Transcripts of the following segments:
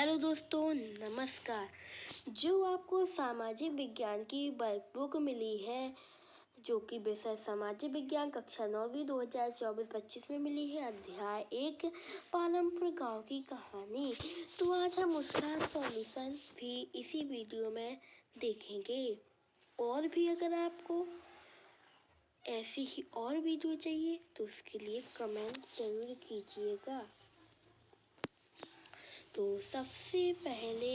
Hello दोस्तों, नमस्कार। जो आपको सामाजिक विज्ञान की वर्कबुक मिली है, जो कि विषय सामाजिक विज्ञान कक्षा 9वीं 2024-25 में मिली है, अध्याय 1 पालमपुर गांव की कहानी। तो आज हम उसका सॉल्यूशन भी इसी वीडियो में देखेंगे। और भी अगर आपको ऐसी ही और वीडियो चाहिए तो उसके लिए कमेंट जरूर कीजिएगा। तो सबसे पहले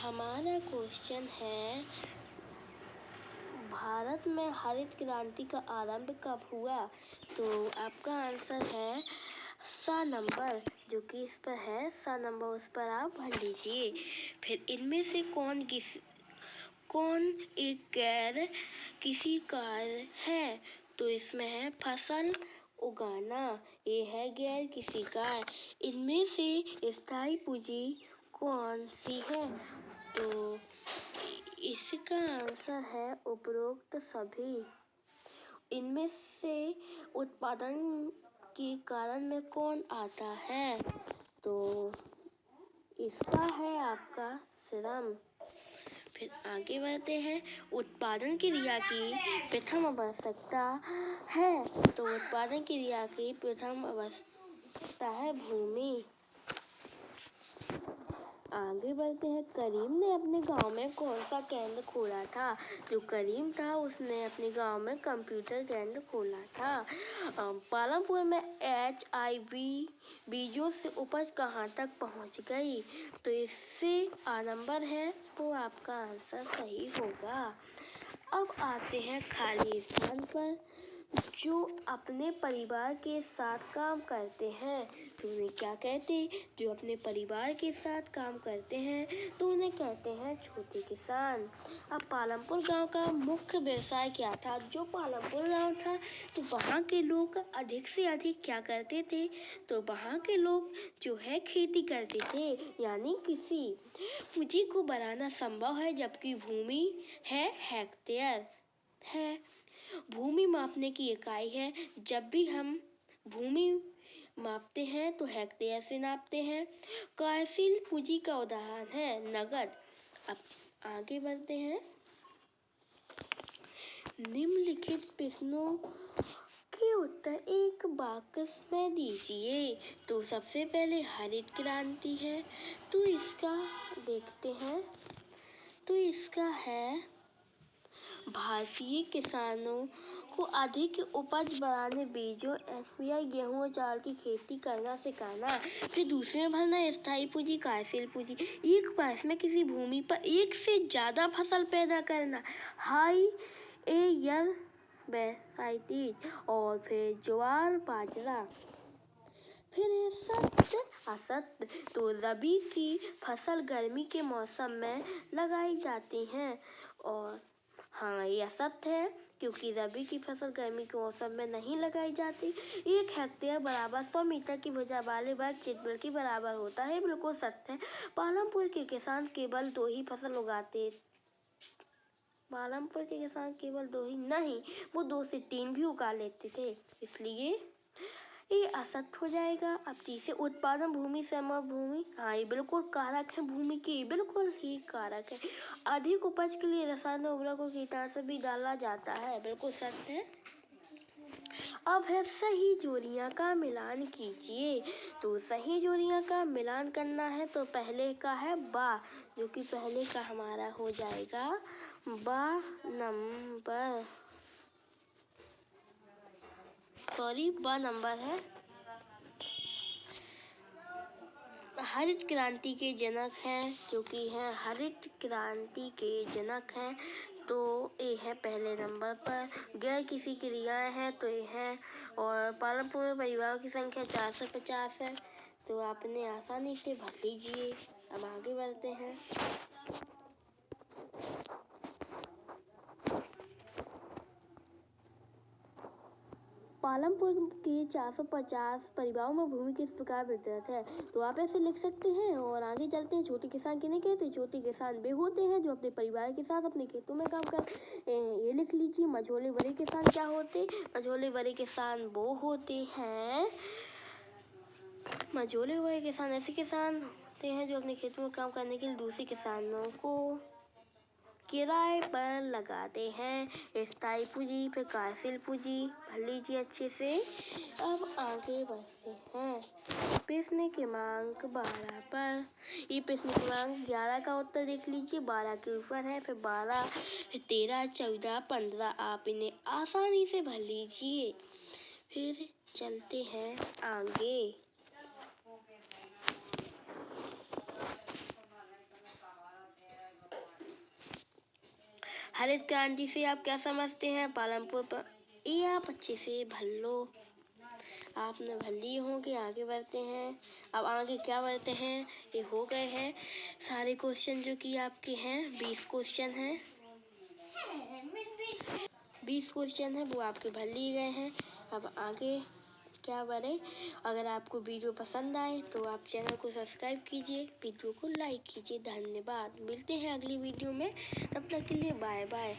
हमारा क्वेश्चन है, भारत में हरित क्रांति का आरंभ कब हुआ? तो आपका आंसर है सा नंबर, जो कि इस पर है सा नंबर, उस पर आप भर लीजिए। फिर इनमें से कौन एक गैर किसी कार्य है? तो इसमें है फसल उगाना, ये है गैर किसी कार्य। इनमें से स्थायी पूंजी कौन सी है? तो इसका आंसर है उपरोक्त सभी। इनमें से उत्पादन के कारण में कौन आता है? तो इसका है आपका श्रम। फिर आगे बढ़ते हैं, उत्पादन क्रिया की प्रथम आवश्यकता है। तो उत्पादन क्रिया की प्रथम आवश्यकता है भूमि। आगे बढ़ते हैं, करीम ने अपने गांव में कौन सा केंद्र खोला था? जो करीम था उसने अपने गांव में कंप्यूटर केंद्र खोला था। पालमपुर में HIV बीजों से उपज कहां तक पहुंच गई? तो इससे आ नंबर है, वो आपका आंसर सही होगा। अब आते हैं खाली स्थान पर। जो अपने परिवार के साथ काम करते हैं तो उन्हें क्या कहते हैं? जो अपने परिवार के साथ काम करते हैं तो उन्हें कहते हैं छोटे किसान। अब पालमपुर गांव का मुख्य व्यवसाय क्या था? जो पालमपुर गांव था तो वहाँ के लोग अधिक से अधिक क्या करते थे? तो वहाँ के लोग जो है खेती करते थे, यानी किसी पूंजी को बढ़ाना संभव है, जबकि भूमि है हेक्टेयर है। भूमि मापने की इकाई है। जब भी हम भूमि मापते हैं तो हेक्टेयर से नापते हैं। कार्यशील पूंजी का उदाहरण है नगद। अब आगे बढ़ते हैं, निम्नलिखित प्रश्नों के उत्तर एक वाक्य में दीजिए। तो सबसे पहले हरित क्रांति है, तो इसका देखते हैं। तो इसका है भारतीय किसानों को अधिक उपज बढ़ाने बीजों SPI गेहूं और चावल की खेती करना सिखाना। फिर दूसरे में भरना स्थायी पूंजी, कार्यशील पूंजी, एक वर्ष में किसी भूमि पर एक से ज्यादा फसल पैदा करना, हाई एयर वैरायटीज, और फिर ज्वार बाजरा। फिर है सत्य असत्य। तो रबी की फसल गर्मी के मौसम में लगाई जाती हैं, और हाँ ये असत्य है, क्योंकि रबी की फसल गर्मी के मौसम में नहीं लगाई जाती। 1 हेक्टेयर बराबर 100 मीटर की भुजा वाले वर्ग क्षेत्रफल के बराबर होता है, बिल्कुल सत्य है। पालमपुर के किसान केवल 2 ही फसल उगाते। पालमपुर के किसान केवल 2 ही नहीं, वो 2 से 3 भी उगा लेते थे, इसलिए ये असत्य हो जाएगा। अब तीसरे उत्पादन भूमि समभूमि, हाँ ये बिल्कुल कारक है, भूमि की बिल्कुल ही कारक है। अधिक उपज के लिए रसायन उर्वरक और कीटनाशक भी डाला जाता है, बिल्कुल सत्य है। अब है सही जोड़ियां का मिलान कीजिए। तो सही जोड़ियां का मिलान करना है तो पहले का है बा, जो कि पहले का हमारा हो जाएगा बा नंबर, बा नंबर है। हरित क्रांति के जनक हैं, जो कि हैं हरित क्रांति के जनक हैं, तो ये है पहले नंबर पर। गैर किसी क्रियाएं हैं तो ये हैं, और पालमपुर में परिवारों की संख्या 450 है, तो आपने आसानी से भर लीजिए। अब आगे बढ़ते हैं, पालमपुर के 450 परिवारों में भूमि किस प्रकार वितरित है? तो आप ऐसे लिख सकते हैं। और आगे चलते हैं, छोटे किसान किन्हें कहते हैं? छोटे किसान वे होते हैं जो अपने परिवार के साथ अपने खेतों में काम करते हैं, ये लिख लीजिए। मझोले बड़े किसान क्या होते? मझोले बड़े किसान वो होते हैं, मझोले बड़े किसान ऐसे किसान होते हैं जो अपने खेतों में काम करने के लिए दूसरे किसानों को किराए पर लगाते हैं। स्थायी पूंजी फिर कार्यशील पूंजी भर लीजिए अच्छे से। अब आगे बढ़ते हैं प्रश्न क्रमांक 12 पर। ये प्रश्न क्रमांक 11 का उत्तर देख लीजिए, 12 के ऊपर है, फिर 12 फिर 13 14 15 आप इन्हें आसानी से भर लीजिए। फिर चलते हैं आगे। हरित क्रांति से आप क्या समझते हैं? पालमपुर पर ये आप अच्छे से भर लो। आपने भर लिए होंगे। आगे बढ़ते हैं। अब आगे क्या बढ़ते हैं, ये हो गए हैं सारे क्वेश्चन जो कि आपके हैं। 20 क्वेश्चन हैं, 20 क्वेश्चन है वो आपके भर लिए गए हैं। अब आगे क्या बढ़े। अगर आपको वीडियो पसंद आए तो आप चैनल को सब्सक्राइब कीजिए, वीडियो को लाइक कीजिए। धन्यवाद। मिलते हैं अगली वीडियो में, तब तक के लिए बाय बाय।